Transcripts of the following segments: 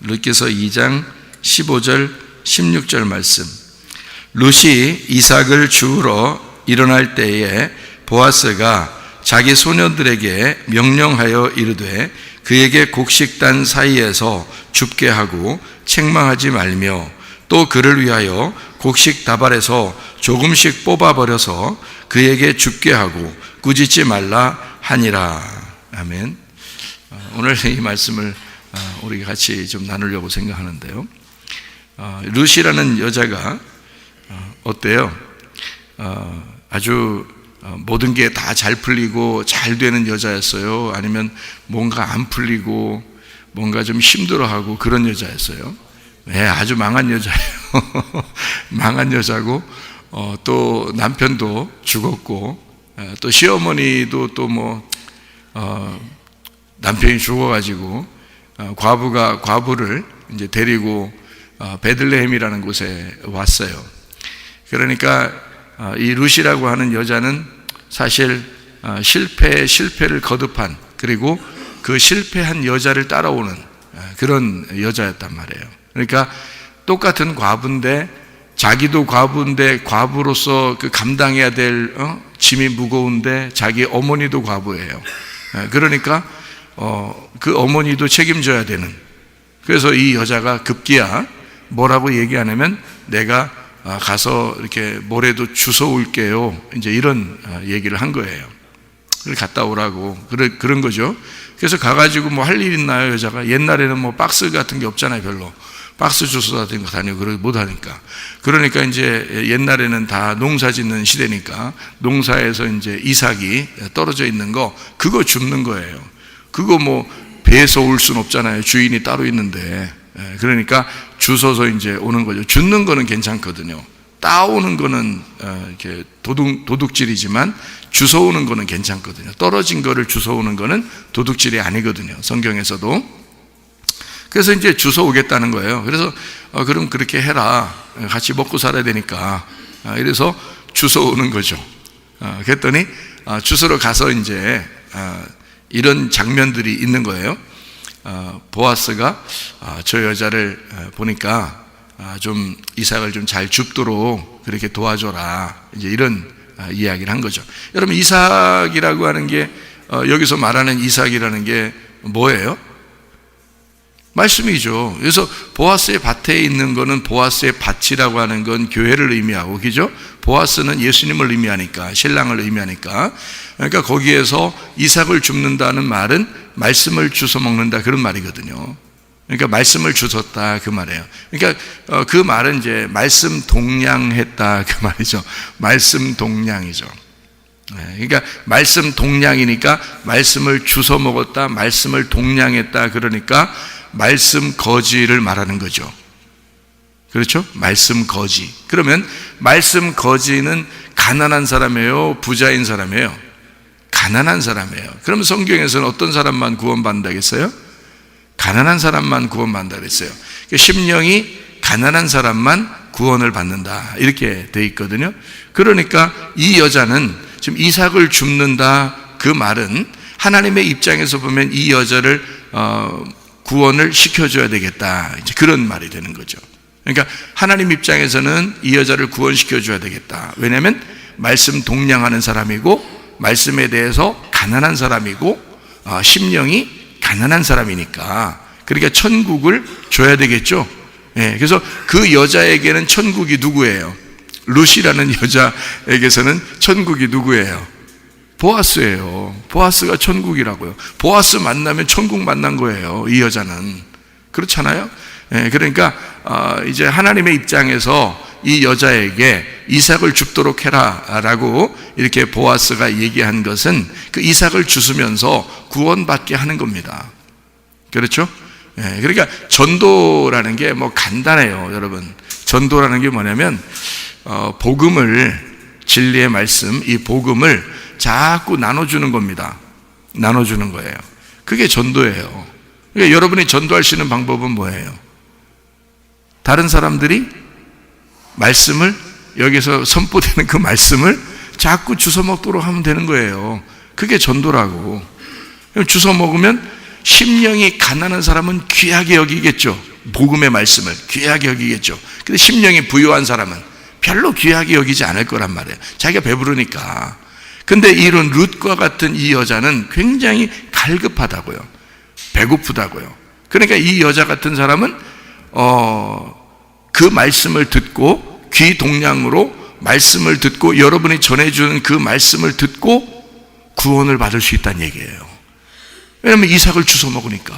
룻기서 2장 15절 16절 말씀. 룻이 이삭을 주우러 일어날 때에 보아스가 자기 소녀들에게 명령하여 이르되 그에게 곡식단 사이에서 줍게 하고 책망하지 말며 또 그를 위하여 곡식 다발에서 조금씩 뽑아버려서 그에게 줍게 하고 꾸짖지 말라 하니라. 아멘. 오늘 이 말씀을 우리가 같이 좀 나누려고 생각하는데요. 룻이라는 여자가 어때요? 아주 모든 게 다 잘 풀리고 잘 되는 여자였어요? 아니면 뭔가 안 풀리고 뭔가 좀 힘들어하고 그런 여자였어요? 네, 아주 망한 여자예요. 망한 여자고, 또 남편도 죽었고, 또 시어머니도 또 남편이 죽어가지고 과부를 이제 데리고 베들레헴이라는 곳에 왔어요. 그러니까 이 룻이라고 하는 여자는 사실 실패를 거듭한, 그리고 그 실패한 여자를 따라오는 그런 여자였단 말이에요. 그러니까 똑같은 과부인데, 자기도 과부인데 과부로서 그 감당해야 될 짐이 무거운데 자기 어머니도 과부예요. 그러니까 그 어머니도 책임져야 되는. 그래서 이 여자가 급기야 뭐라고 얘기하냐면, 내가 가서 이렇게 모래도 주워 올게요, 이제 이런 얘기를 한 거예요. 그걸 갔다 오라고 그런 거죠. 그래서 가가지고 뭐 할 일 있나요? 여자가 옛날에는 뭐 박스 같은 게 없잖아요. 별로 박스 주워 같은 거 다니고 그러지 못하니까. 그러니까 이제 옛날에는 다 농사 짓는 시대니까 농사에서 이제 이삭이 떨어져 있는 거, 그거 줍는 거예요. 그거 뭐 배에서 올 수는 없잖아요. 주인이 따로 있는데. 그러니까 주워서 이제 오는 거죠. 줍는 거는 괜찮거든요. 따오는 거는 이렇게 도둑질이지만 주워오는 거는 괜찮거든요. 떨어진 거를 주워오는 거는 도둑질이 아니거든요, 성경에서도. 그래서 이제 주워오겠다는 거예요. 그래서 그럼 그렇게 해라, 같이 먹고 살아야 되니까. 이래서 주워오는 거죠. 그랬더니 주스러 가서 이제 이런 장면들이 있는 거예요. 보아스가 저 여자를 보니까 좀 이삭을 좀 잘 줍도록 그렇게 도와줘라, 이제 이런 이야기를 한 거죠. 여러분, 이삭이라고 하는 게 여기서 말하는 이삭이라는 게 뭐예요? 말씀이죠. 그래서 보아스의 밭에 있는 거는, 보아스의 밭이라고 하는 건 교회를 의미하고, 그죠? 보아스는 예수님을 의미하니까, 신랑을 의미하니까. 그러니까 거기에서 이삭을 줍는다는 말은 말씀을 주워 먹는다, 그런 말이거든요. 그러니까 말씀을 주웠다, 그 말이에요. 그러니까 그 말은 이제 말씀 동량했다, 그 말이죠. 말씀 동량이죠. 그러니까 말씀 동량이니까 말씀을 주워 먹었다, 말씀을 동량했다, 그러니까 말씀 거지를 말하는 거죠. 그렇죠? 말씀 거지. 그러면 말씀 거지는 가난한 사람이에요, 부자인 사람이에요? 가난한 사람이에요. 그럼 성경에서는 어떤 사람만 구원받는다겠어요? 가난한 사람만 구원받는다 그랬어요. 심령이 가난한 사람만 구원을 받는다, 이렇게 돼 있거든요. 그러니까 이 여자는 지금 이삭을 줍는다, 그 말은 하나님의 입장에서 보면 이 여자를 구원을 시켜줘야 되겠다, 이제 그런 말이 되는 거죠. 그러니까 하나님 입장에서는 이 여자를 구원시켜줘야 되겠다. 왜냐하면 말씀 동량하는 사람이고, 말씀에 대해서 가난한 사람이고, 심령이 가난한 사람이니까. 그러니까 천국을 줘야 되겠죠. 그래서 그 여자에게는 천국이 누구예요? 룻이라는 여자에게서는 천국이 누구예요? 보아스예요. 보아스가 천국이라고요. 보아스 만나면 천국 만난 거예요, 이 여자는. 그렇잖아요. 그러니까 이제 하나님의 입장에서 이 여자에게 이삭을 줍도록 해라 라고 이렇게 보아스가 얘기한 것은 그 이삭을 주스면서 구원받게 하는 겁니다. 그렇죠? 그러니까 전도라는 게 뭐 간단해요, 여러분. 전도라는 게 뭐냐면 복음을, 진리의 말씀, 이 복음을 자꾸 나눠주는 겁니다. 나눠주는 거예요. 그게 전도예요. 그러니까 여러분이 전도할 수 있는 방법은 뭐예요? 다른 사람들이 말씀을, 여기서 선포되는 그 말씀을 자꾸 주워 먹도록 하면 되는 거예요. 그게 전도라고. 주워 먹으면 심령이 가난한 사람은 귀하게 여기겠죠. 복음의 말씀을 귀하게 여기겠죠. 근데 심령이 부유한 사람은 별로 귀하게 여기지 않을 거란 말이에요. 자기가 배부르니까. 근데 이런 룻과 같은 이 여자는 굉장히 갈급하다고요. 배고프다고요. 그러니까 이 여자 같은 사람은 그 말씀을 듣고 귀 동량으로 말씀을 듣고 여러분이 전해주는 그 말씀을 듣고 구원을 받을 수 있다는 얘기예요. 왜냐하면 이삭을 주워 먹으니까,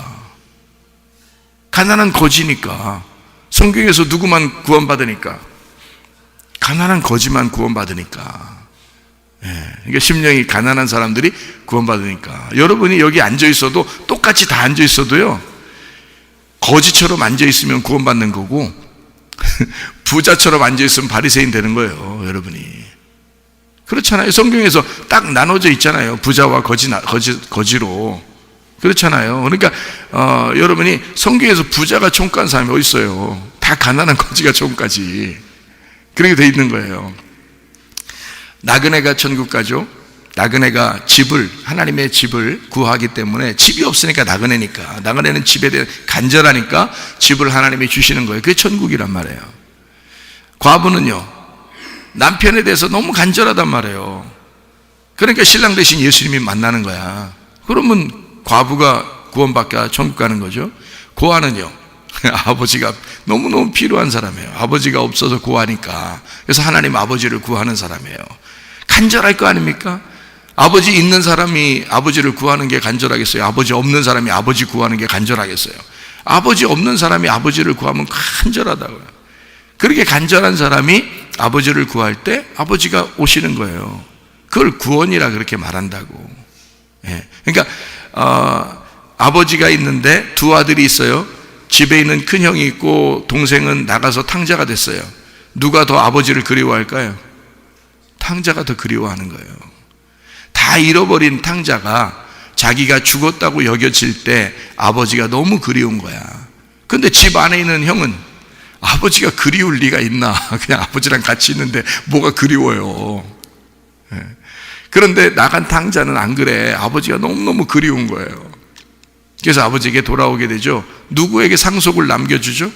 가난한 거지니까. 성경에서 누구만 구원받으니까? 가난한 거지만 구원받으니까. 그러니까 심령이 가난한 사람들이 구원받으니까. 여러분이 여기 앉아있어도 똑같이 다 앉아있어도요, 거지처럼 앉아있으면 구원받는 거고 부자처럼 앉아있으면 바리새인 되는 거예요. 여러분이 그렇잖아요. 성경에서 딱 나눠져 있잖아요. 부자와 거지로. 그렇잖아요. 그러니까 여러분이 성경에서 부자가 총간 사람이 어디 있어요? 다 가난한 거지가 총까지. 그렇게 돼 있는 거예요. 나그네가 천국 가죠. 나그네가 하나님의 집을 구하기 때문에, 집이 없으니까 나그네니까, 나그네는 집에 대해 간절하니까 집을 하나님이 주시는 거예요. 그게 천국이란 말이에요. 과부는요, 남편에 대해서 너무 간절하단 말이에요. 그러니까 신랑 대신 예수님이 만나는 거야. 그러면 과부가 구원받게 천국 가는 거죠. 고아는요, 아버지가 너무너무 필요한 사람이에요. 아버지가 없어서 구하니까. 그래서 하나님 아버지를 구하는 사람이에요. 간절할 거 아닙니까? 아버지 있는 사람이 아버지를 구하는 게 간절하겠어요? 아버지 없는 사람이 아버지 구하는 게 간절하겠어요? 아버지 없는 사람이 아버지를 구하면 간절하다고요. 그렇게 간절한 사람이 아버지를 구할 때 아버지가 오시는 거예요. 그걸 구원이라 그렇게 말한다고. 그러니까 아버지가 있는데 두 아들이 있어요. 집에 있는 큰형이 있고 동생은 나가서 탕자가 됐어요. 누가 더 아버지를 그리워할까요? 탕자가 더 그리워하는 거예요. 다 잃어버린 탕자가 자기가 죽었다고 여겨질 때 아버지가 너무 그리운 거야. 근데 집 안에 있는 형은 아버지가 그리울 리가 있나? 그냥 아버지랑 같이 있는데 뭐가 그리워요. 그런데 나간 탕자는 안 그래. 아버지가 너무너무 그리운 거예요. 그래서 아버지에게 돌아오게 되죠. 누구에게 상속을 남겨주죠?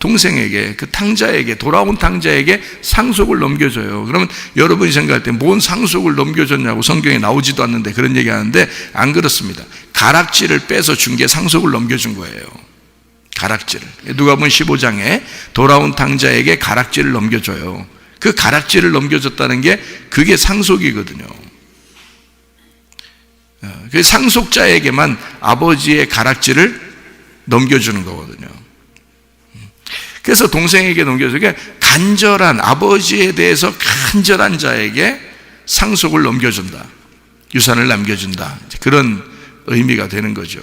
동생에게, 그 탕자에게, 돌아온 탕자에게 상속을 넘겨줘요. 그러면 여러분이 생각할 때 뭔 상속을 넘겨줬냐고 성경에 나오지도 않는데 그런 얘기 하는데, 안 그렇습니다. 가락지를 빼서 준 게 상속을 넘겨준 거예요. 가락지를. 누가복음 15장에 돌아온 탕자에게 가락지를 넘겨줘요. 그 가락지를 넘겨줬다는 게 그게 상속이거든요. 그 상속자에게만 아버지의 가락지를 넘겨주는 거거든요. 그래서 동생에게 넘겨서 간절한, 아버지에 대해서 간절한 자에게 상속을 넘겨준다, 유산을 남겨준다, 그런 의미가 되는 거죠.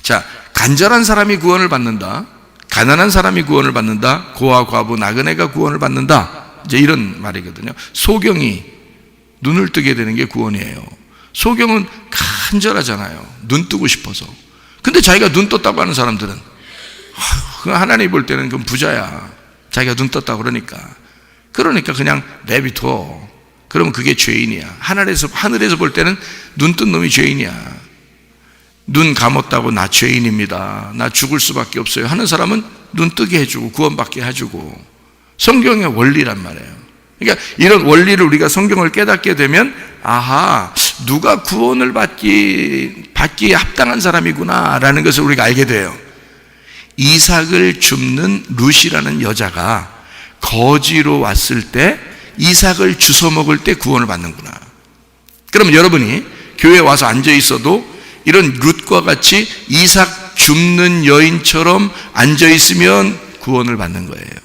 자, 간절한 사람이 구원을 받는다, 가난한 사람이 구원을 받는다, 고아, 과부, 나그네가 구원을 받는다, 이제 이런 말이거든요. 소경이 눈을 뜨게 되는 게 구원이에요. 소경은 간절하잖아요. 눈 뜨고 싶어서. 근데 자기가 눈 떴다고 하는 사람들은 하나님 볼 때는 그건 부자야. 자기가 눈 떴다고 그러니까 그냥 내비둬. 그러면 그게 죄인이야. 하늘에서 볼 때는 눈 뜬 놈이 죄인이야. 눈 감았다고 나 죄인입니다, 나 죽을 수밖에 없어요 하는 사람은 눈 뜨게 해주고 구원받게 해주고. 성경의 원리란 말이에요. 그러니까 이런 원리를 우리가 성경을 깨닫게 되면, 아하, 누가 구원을 받기에 합당한 사람이구나 라는 것을 우리가 알게 돼요. 이삭을 줍는 룻이라는 여자가 거지로 왔을 때 이삭을 주워 먹을 때 구원을 받는구나. 그러면 여러분이 교회에 와서 앉아 있어도 이런 룻과 같이 이삭 줍는 여인처럼 앉아 있으면 구원을 받는 거예요.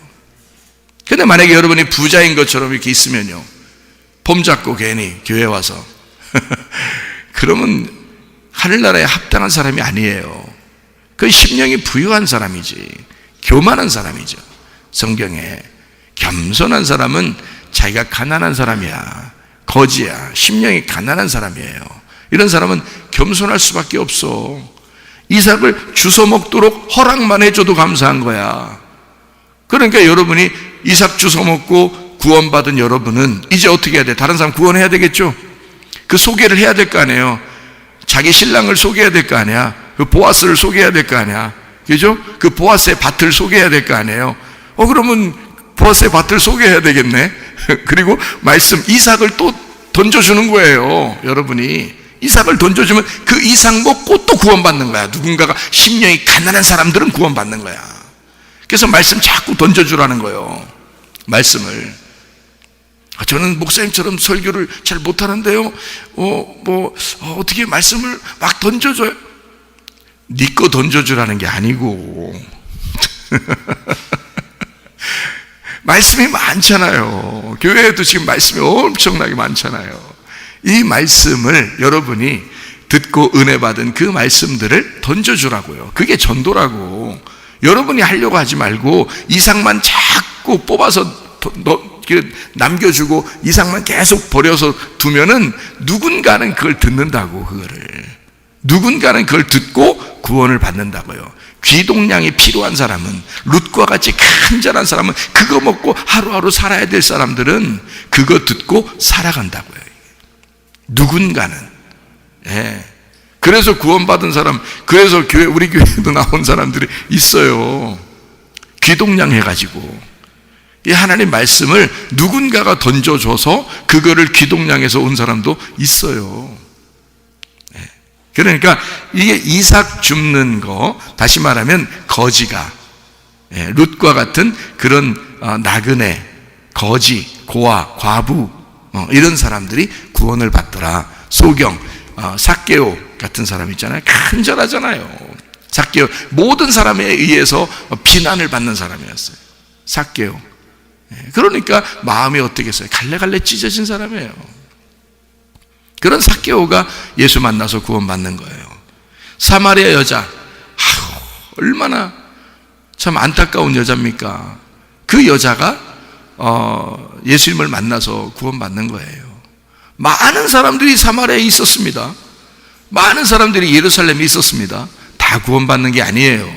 근데 만약에 여러분이 부자인 것처럼 이렇게 있으면요, 폼 잡고 괜히 교회에 와서 그러면 하늘나라에 합당한 사람이 아니에요. 그 심령이 부유한 사람이지, 교만한 사람이죠. 성경에 겸손한 사람은 자기가 가난한 사람이야, 거지야, 심령이 가난한 사람이에요. 이런 사람은 겸손할 수밖에 없어. 이삭을 주워 먹도록 허락만 해줘도 감사한 거야. 그러니까 여러분이 이삭 주워 먹고 구원받은 여러분은 이제 어떻게 해야 돼? 다른 사람 구원해야 되겠죠? 그 소개를 해야 될 거 아니에요. 자기 신랑을 속여야 될 거 아니야. 그 보아스를 속여야 될 거 아니야. 그죠? 그 보아스의 밭을 속여야 될 거 아니에요. 그러면 보아스의 밭을 속여야 되겠네. 그리고 말씀 이삭을 또 던져주는 거예요. 여러분이 이삭을 던져주면 그 이삭 먹고 또 구원받는 거야. 누군가가 심령이 가난한 사람들은 구원받는 거야. 그래서 말씀 자꾸 던져주라는 거예요. 말씀을. 저는 목사님처럼 설교를 잘 못하는데요. 어떻게 말씀을 막 던져줘요? 네 거 던져주라는 게 아니고 말씀이 많잖아요. 교회에도 지금 말씀이 엄청나게 많잖아요. 이 말씀을 여러분이 듣고 은혜 받은 그 말씀들을 던져주라고요. 그게 전도라고. 여러분이 하려고 하지 말고 이삭만 자꾸 뽑아서 남겨주고 이삭만 계속 버려서 두면은 누군가는 그걸 듣는다고. 누군가는 그걸 듣고 구원을 받는다고요. 귀동량이 필요한 사람은, 룻과 같이 간절한 사람은, 그거 먹고 하루하루 살아야 될 사람들은 그거 듣고 살아간다고요. 누군가는. 그래서 구원받은 사람, 그래서 우리 교회도 나온 사람들이 있어요. 귀동량 해가지고 이 하나님 말씀을 누군가가 던져줘서 그거를 귀동량해서 온 사람도 있어요. 그러니까 이게 이삭 줍는 거, 다시 말하면 거지가, 룻과 같은 그런 나그네, 거지, 고아, 과부, 이런 사람들이 구원을 받더라. 소경, 삭개오 같은 사람 있잖아요. 간절하잖아요. 삭개오, 모든 사람에 의해서 비난을 받는 사람이었어요. 삭개오. 그러니까 마음이 어떻겠어요? 갈래갈래 찢어진 사람이에요. 그런 삭개오가 예수 만나서 구원받는 거예요. 사마리아 여자, 얼마나 참 안타까운 여자입니까? 그 여자가 예수님을 만나서 구원받는 거예요. 많은 사람들이 사마리아에 있었습니다. 많은 사람들이 예루살렘에 있었습니다. 다 구원받는 게 아니에요.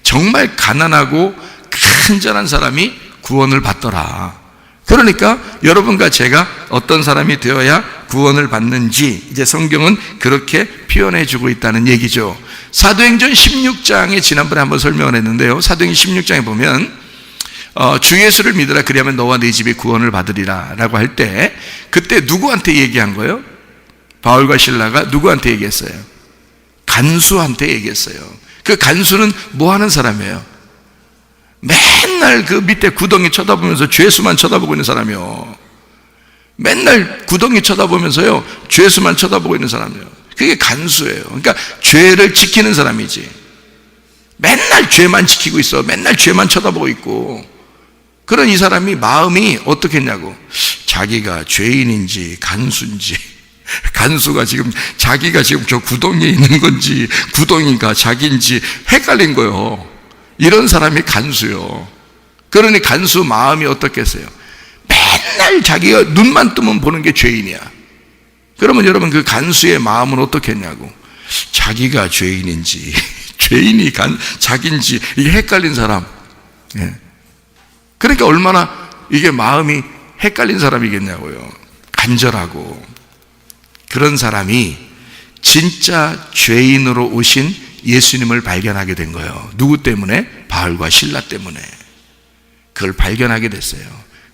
정말 가난하고 간절한 사람이 구원을 받더라. 그러니까 여러분과 제가 어떤 사람이 되어야 구원을 받는지 이제 성경은 그렇게 표현해 주고 있다는 얘기죠. 사도행전 16장에 지난번에 한번 설명을 했는데요. 사도행전 16장에 보면 주 예수를 믿으라, 그리하면 너와 네 집이 구원을 받으리라 라고 할 때, 그때 누구한테 얘기한 거예요? 바울과 실라가 누구한테 얘기했어요? 간수한테 얘기했어요. 그 간수는 뭐 하는 사람이에요? 맨날 그 밑에 구덩이 쳐다보면서 죄수만 쳐다보고 있는 사람이요. 맨날 구덩이 쳐다보면서요, 죄수만 쳐다보고 있는 사람이에요. 그게 간수예요. 그러니까 죄를 지키는 사람이지. 맨날 죄만 지키고 있어. 맨날 죄만 쳐다보고 있고. 그런 이 사람이 마음이 어떻겠냐고. 자기가 죄인인지 간수인지, 간수가 지금 자기가 지금 저 구덩이에 있는 건지 구덩이가 자기인지 헷갈린 거예요. 이런 사람이 간수요. 그러니 간수 마음이 어떻겠어요? 맨날 자기가 눈만 뜨면 보는 게 죄인이야. 그러면 여러분 그 간수의 마음은 어떻겠냐고. 자기가 죄인인지 죄인이 자기인지 이게 헷갈린 사람. 그러니까 얼마나 이게 마음이 헷갈린 사람이겠냐고요. 간절하고. 그런 사람이 진짜 죄인으로 오신 예수님을 발견하게 된 거예요. 누구 때문에? 바울과 실라 때문에. 그걸 발견하게 됐어요.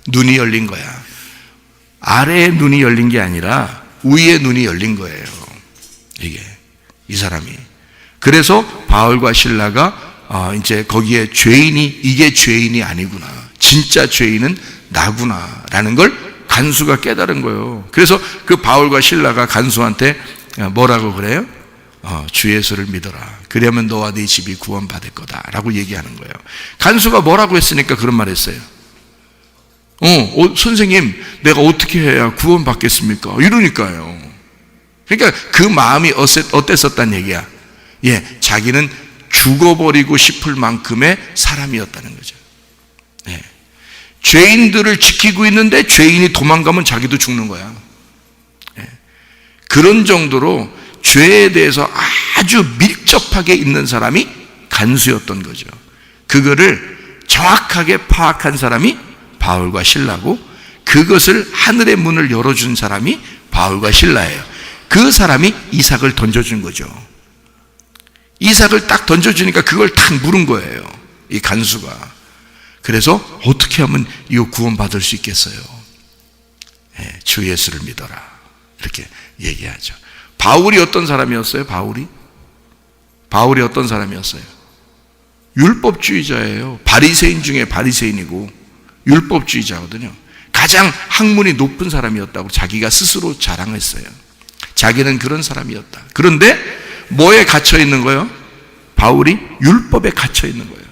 눈이 열린 거야. 아래의 눈이 열린 게 아니라 위의 눈이 열린 거예요. 이 사람이. 그래서 바울과 실라가 이제 거기에 죄인이, 이게 죄인이 아니구나, 진짜 죄인은 나구나 라는 걸 간수가 깨달은 거예요. 그래서 그 바울과 실라가 간수한테 뭐라고 그래요? 주 예수를 믿어라. 그러면 너와 네 집이 구원받을 거다 라고 얘기하는 거예요. 간수가 뭐라고 했으니까 그런 말 했어요? 선생님, 내가 어떻게 해야 구원받겠습니까? 이러니까요. 그러니까 그 마음이 어땠었단 얘기야? 자기는 죽어버리고 싶을 만큼의 사람이었다는 거죠. 죄인들을 지키고 있는데 죄인이 도망가면 자기도 죽는 거야. 그런 정도로 죄에 대해서 아주 밀접하게 있는 사람이 간수였던 거죠. 그거를 정확하게 파악한 사람이 바울과 실라고, 그것을 하늘의 문을 열어준 사람이 바울과 실라예요. 그 사람이 이삭을 던져준 거죠. 이삭을 딱 던져주니까 그걸 딱 물은 거예요, 이 간수가. 그래서 어떻게 하면 이거 구원받을 수 있겠어요? 주 예수를 믿어라, 이렇게 얘기하죠. 바울이 어떤 사람이었어요? 바울이 어떤 사람이었어요? 율법주의자예요. 바리새인 중에 바리새인이고 율법주의자거든요. 가장 학문이 높은 사람이었다고 자기가 스스로 자랑했어요. 자기는 그런 사람이었다. 그런데 뭐에 갇혀 있는 거예요? 바울이 율법에 갇혀 있는 거예요.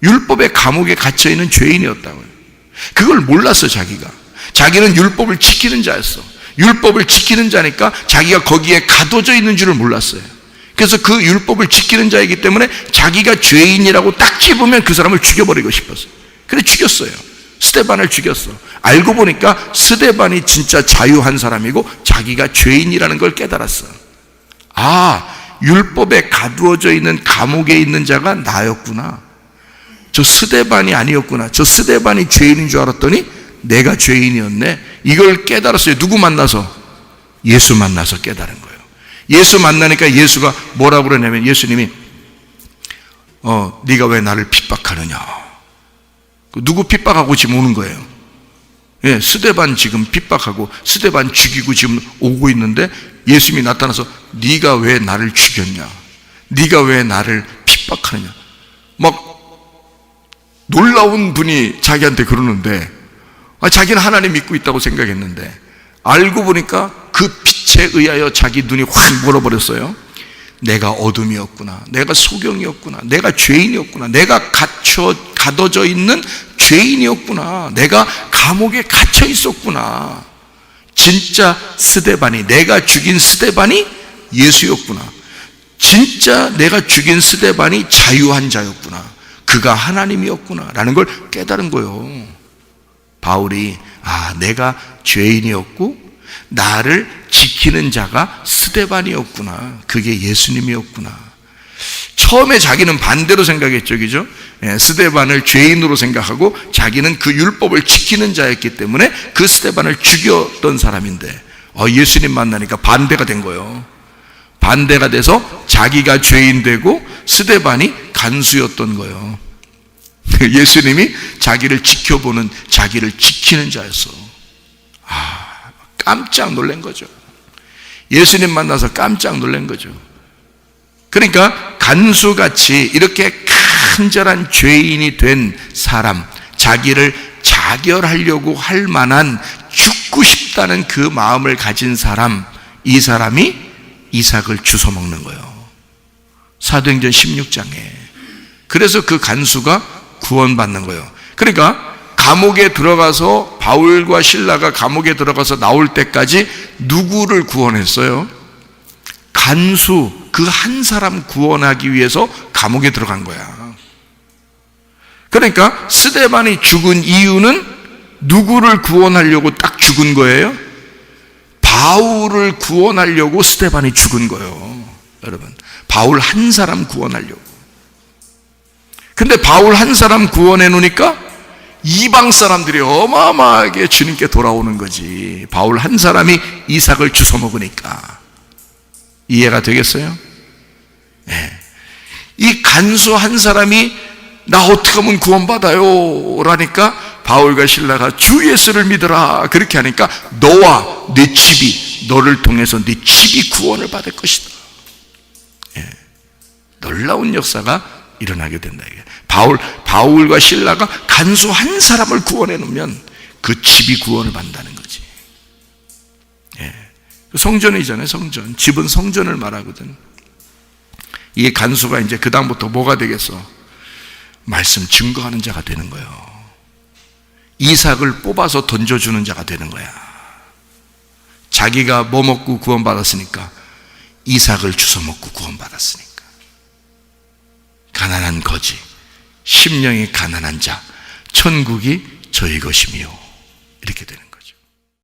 율법의 감옥에 갇혀 있는 죄인이었다고요. 그걸 몰랐어. 자기는 율법을 지키는 자였어. 율법을 지키는 자니까 자기가 거기에 가둬져 있는 줄을 몰랐어요. 그래서 그 율법을 지키는 자이기 때문에 자기가 죄인이라고 딱 집으면 그 사람을 죽여버리고 싶었어요. 그래 죽였어요. 스데반을 죽였어. 알고 보니까 스데반이 진짜 자유한 사람이고 자기가 죄인이라는 걸 깨달았어. 율법에 가두어져 있는 감옥에 있는 자가 나였구나. 저 스데반이 아니었구나. 저 스데반이 죄인인 줄 알았더니 내가 죄인이었네. 이걸 깨달았어요. 누구 만나서? 예수 만나서 깨달은 거예요. 예수 만나니까 예수가 뭐라고 그러냐면, 예수님이 네가 왜 나를 핍박하느냐. 누구 핍박하고 지금 오는 거예요? 스데반 지금 핍박하고 스데반 죽이고 지금 오고 있는데 예수님이 나타나서 네가 왜 나를 죽였냐, 네가 왜 나를 핍박하느냐, 막 놀라운 분이 자기한테 그러는데, 자기는 하나님 믿고 있다고 생각했는데 알고 보니까 그 빛에 의하여 자기 눈이 확 멀어버렸어요. 내가 어둠이었구나, 내가 소경이었구나, 내가 죄인이었구나, 내가 가둬져 있는 죄인이었구나, 내가 감옥에 갇혀 있었구나. 진짜 스데반이, 내가 죽인 스데반이 예수였구나. 진짜 내가 죽인 스데반이 자유한 자였구나. 그가 하나님이었구나 라는 걸 깨달은 거예요. 바울이 내가 죄인이었고 나를 지키는 자가 스데반이었구나, 그게 예수님이었구나. 처음에 자기는 반대로 생각했죠, 그죠? 스데반을 죄인으로 생각하고 자기는 그 율법을 지키는 자였기 때문에 그 스데반을 죽였던 사람인데 예수님 만나니까 반대가 된 거예요. 반대가 돼서 자기가 죄인 되고 스데반이 간수였던 거예요. 예수님이 자기를 지켜보는, 자기를 지키는 자였어. 깜짝 놀란 거죠. 예수님 만나서 깜짝 놀란 거죠. 그러니까 간수같이 이렇게 간절한 죄인이 된 사람, 자기를 자결하려고 할 만한 죽고 싶다는 그 마음을 가진 사람, 이 사람이 이삭을 주워 먹는 거예요. 사도행전 16장에. 그래서 그 간수가 구원받는 거예요. 그러니까 감옥에 들어가서, 바울과 실라가 감옥에 들어가서 나올 때까지 누구를 구원했어요? 간수, 그 한 사람 구원하기 위해서 감옥에 들어간 거야. 그러니까 스데반이 죽은 이유는 누구를 구원하려고 딱 죽은 거예요? 바울을 구원하려고 스데반이 죽은 거예요. 여러분, 바울 한 사람 구원하려고. 근데 바울 한 사람 구원해 놓으니까 이방 사람들이 어마어마하게 주님께 돌아오는 거지. 바울 한 사람이 이삭을 주워 먹으니까. 이해가 되겠어요? 네. 이 간수 한 사람이 나 어떻게 하면 구원받아요? 라니까 바울과 실라가 주 예수를 믿어라, 그렇게 하니까 너와 네 집이, 너를 통해서 네 집이 구원을 받을 것이다. 네. 놀라운 역사가 일어나게 된다. 바울과 실라가 간수 한 사람을 구원해 놓으면 그 집이 구원을 받는다는 거지. 예. 성전이잖아요, 성전. 집은 성전을 말하거든. 이 간수가 이제 그 다음부터 뭐가 되겠어? 말씀 증거하는 자가 되는 거예요. 이삭을 뽑아서 던져주는 자가 되는 거야. 자기가 뭐 먹고 구원받았으니까 이삭을 주워 먹고 구원받았으니까. 가난한 거지, 심령이 가난한 자, 천국이 저희 것이며, 이렇게 되는 거예요.